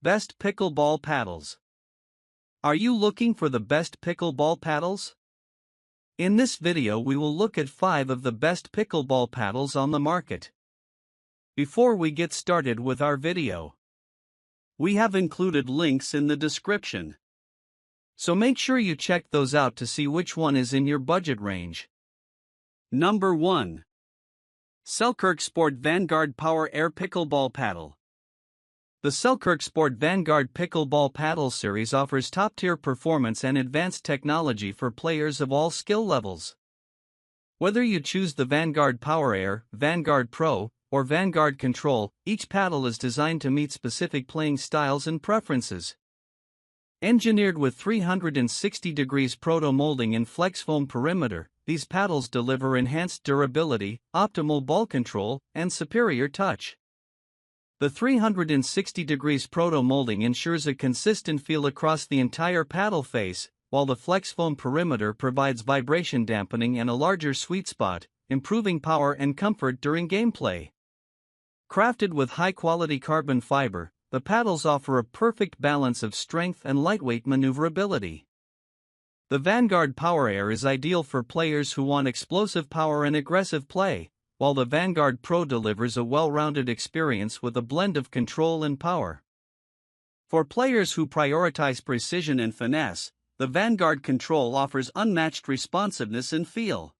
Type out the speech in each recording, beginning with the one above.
Best Pickleball Paddles. Are you looking for the best pickleball paddles? In this video we will look at 5 of the best pickleball paddles on the market. Before we get started with our video, we have included links in the description, so make sure you check those out to see which one is in your budget range. Number 1. Selkirk Sport Vanguard Power Air Pickleball Paddle. The Selkirk Sport Vanguard Pickleball Paddle series offers top-tier performance and advanced technology for players of all skill levels. Whether you choose the Vanguard Power Air, Vanguard Pro, or Vanguard Control, each paddle is designed to meet specific playing styles and preferences. Engineered with 360 degrees proto-molding and flex foam perimeter, these paddles deliver enhanced durability, optimal ball control, and superior touch. The 360 degrees proto-molding ensures a consistent feel across the entire paddle face, while the flex foam perimeter provides vibration dampening and a larger sweet spot, improving power and comfort during gameplay. Crafted with high-quality carbon fiber, the paddles offer a perfect balance of strength and lightweight maneuverability. The Vanguard Power Air is ideal for players who want explosive power and aggressive play, while the Vanguard Pro delivers a well-rounded experience with a blend of control and power. For players who prioritize precision and finesse, the Vanguard Control offers unmatched responsiveness and feel.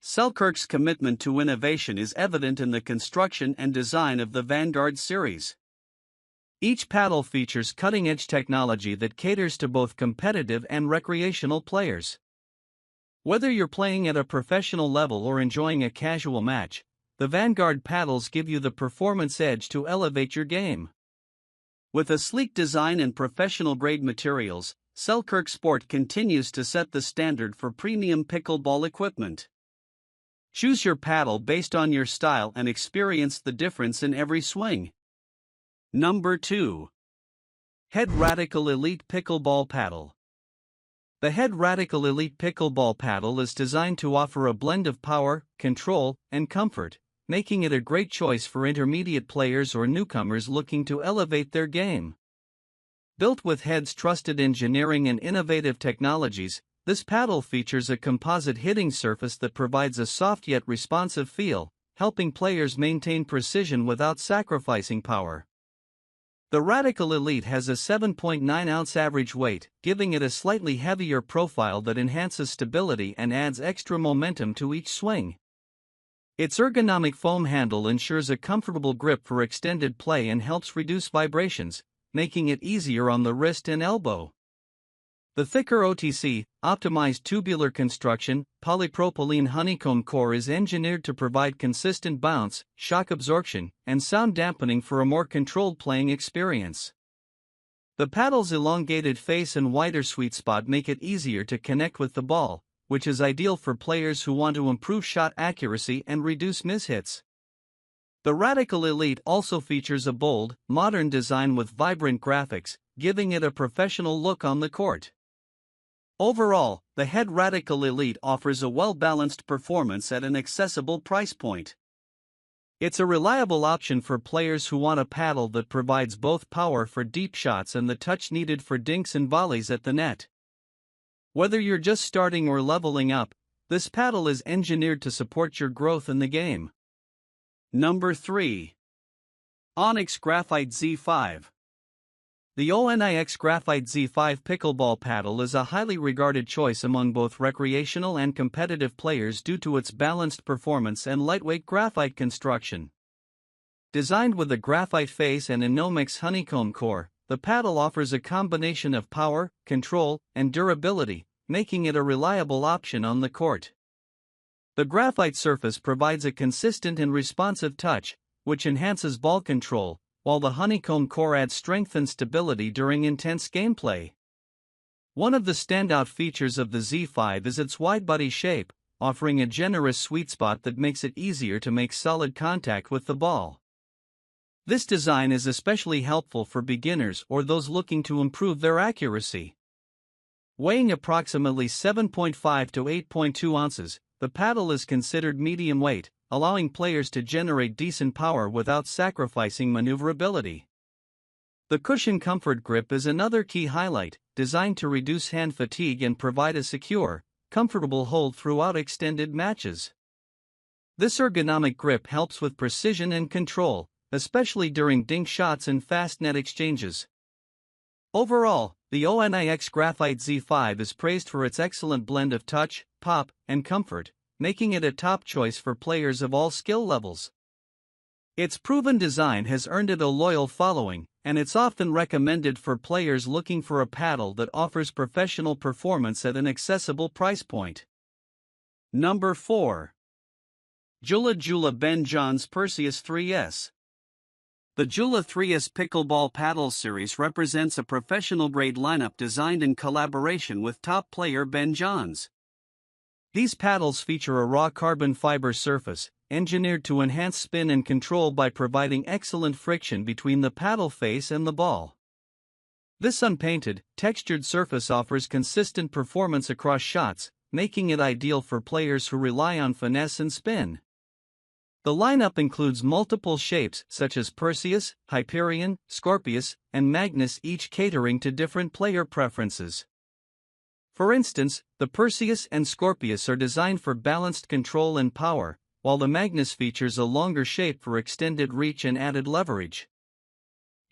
Selkirk's commitment to innovation is evident in the construction and design of the Vanguard series. Each paddle features cutting-edge technology that caters to both competitive and recreational players. Whether you're playing at a professional level or enjoying a casual match, the Vanguard paddles give you the performance edge to elevate your game. With a sleek design and professional-grade materials, Selkirk Sport continues to set the standard for premium pickleball equipment. Choose your paddle based on your style and experience the difference in every swing. Number 2. Head Radical Elite Pickleball Paddle. The Head Radical Elite Pickleball Paddle is designed to offer a blend of power, control, and comfort, making it a great choice for intermediate players or newcomers looking to elevate their game. Built with Head's trusted engineering and innovative technologies, this paddle features a composite hitting surface that provides a soft yet responsive feel, helping players maintain precision without sacrificing power. The Radical Elite has a 7.9-ounce average weight, giving it a slightly heavier profile that enhances stability and adds extra momentum to each swing. Its ergonomic foam handle ensures a comfortable grip for extended play and helps reduce vibrations, making it easier on the wrist and elbow. The thicker OTC, optimized tubular construction, polypropylene honeycomb core is engineered to provide consistent bounce, shock absorption, and sound dampening for a more controlled playing experience. The paddle's elongated face and wider sweet spot make it easier to connect with the ball, which is ideal for players who want to improve shot accuracy and reduce mishits. The Radical Elite also features a bold, modern design with vibrant graphics, giving it a professional look on the court. Overall, the Head Radical Elite offers a well-balanced performance at an accessible price point. It's a reliable option for players who want a paddle that provides both power for deep shots and the touch needed for dinks and volleys at the net. Whether you're just starting or leveling up, this paddle is engineered to support your growth in the game. Number 3. Onix Graphite Z5. The Onix Graphite Z5 pickleball paddle is a highly regarded choice among both recreational and competitive players due to its balanced performance and lightweight graphite construction. Designed with a graphite face and an Onix honeycomb core, the paddle offers a combination of power, control, and durability, making it a reliable option on the court. The graphite surface provides a consistent and responsive touch, which enhances ball control, while the honeycomb core adds strength and stability during intense gameplay. One of the standout features of the Z5 is its wide-body shape, offering a generous sweet spot that makes it easier to make solid contact with the ball. This design is especially helpful for beginners or those looking to improve their accuracy. Weighing approximately 7.5 to 8.2 ounces, the paddle is considered medium weight, allowing players to generate decent power without sacrificing maneuverability. The cushion comfort grip is another key highlight, designed to reduce hand fatigue and provide a secure, comfortable hold throughout extended matches. This ergonomic grip helps with precision and control, especially during dink shots and fast net exchanges. Overall, the Onix Graphite Z5 is praised for its excellent blend of touch, pop, and comfort, making it a top choice for players of all skill levels. Its proven design has earned it a loyal following, and it's often recommended for players looking for a paddle that offers professional performance at an accessible price point. Number 4. JOOLA Ben John's Perseus 3S. The JOOLA 3S Pickleball Paddle Series represents a professional-grade lineup designed in collaboration with top player Ben Johns. These paddles feature a raw carbon fiber surface, engineered to enhance spin and control by providing excellent friction between the paddle face and the ball. This unpainted, textured surface offers consistent performance across shots, making it ideal for players who rely on finesse and spin. The lineup includes multiple shapes such as Perseus, Hyperion, Scorpius, and Magnus, each catering to different player preferences. For instance, the Perseus and Scorpius are designed for balanced control and power, while the Magnus features a longer shape for extended reach and added leverage.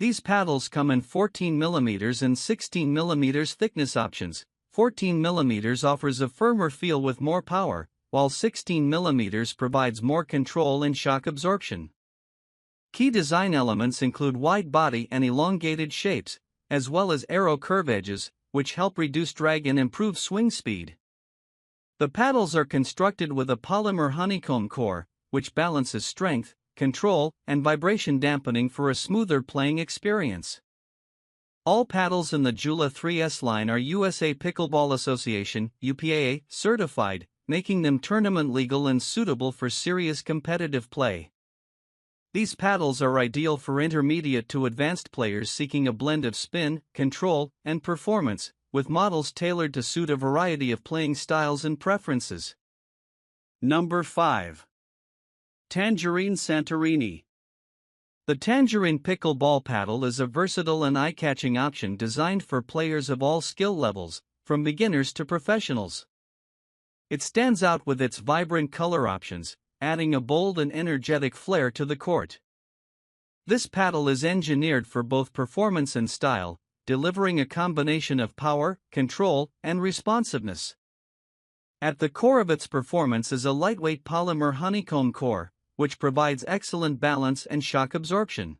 These paddles come in 14mm and 16mm thickness options. 14mm offers a firmer feel with more power, while 16mm provides more control and shock absorption. Key design elements include wide body and elongated shapes, as well as arrow curve edges, which help reduce drag and improve swing speed. The paddles are constructed with a polymer honeycomb core, which balances strength, control, and vibration dampening for a smoother playing experience. All paddles in the JOOLA 3S line are USA Pickleball Association (UPAA) certified, making them tournament legal and suitable for serious competitive play. These paddles are ideal for intermediate to advanced players seeking a blend of spin, control, and performance, with models tailored to suit a variety of playing styles and preferences. Number 5. Tangerine Santorini. The Tangerine Pickleball Paddle is a versatile and eye-catching option designed for players of all skill levels, from beginners to professionals. It stands out with its vibrant color options, adding a bold and energetic flair to the court. This paddle is engineered for both performance and style, delivering a combination of power, control, and responsiveness. At the core of its performance is a lightweight polymer honeycomb core, which provides excellent balance and shock absorption.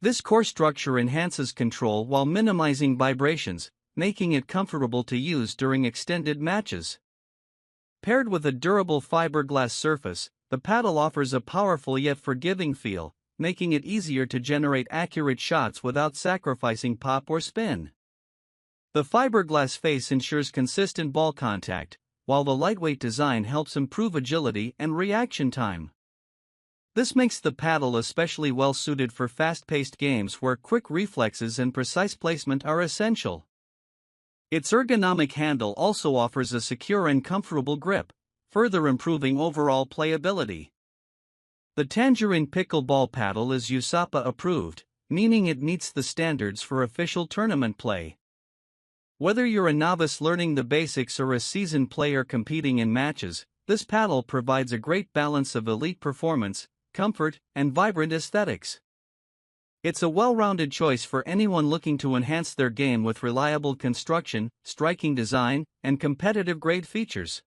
This core structure enhances control while minimizing vibrations, making it comfortable to use during extended matches. Paired with a durable fiberglass surface, the paddle offers a powerful yet forgiving feel, making it easier to generate accurate shots without sacrificing pop or spin. The fiberglass face ensures consistent ball contact, while the lightweight design helps improve agility and reaction time. This makes the paddle especially well suited for fast-paced games where quick reflexes and precise placement are essential. Its ergonomic handle also offers a secure and comfortable grip, further improving overall playability. The Tangerine Pickleball Paddle is USAPA approved, meaning it meets the standards for official tournament play. Whether you're a novice learning the basics or a seasoned player competing in matches, this paddle provides a great balance of elite performance, comfort, and vibrant aesthetics. It's a well-rounded choice for anyone looking to enhance their game with reliable construction, striking design, and competitive-grade features.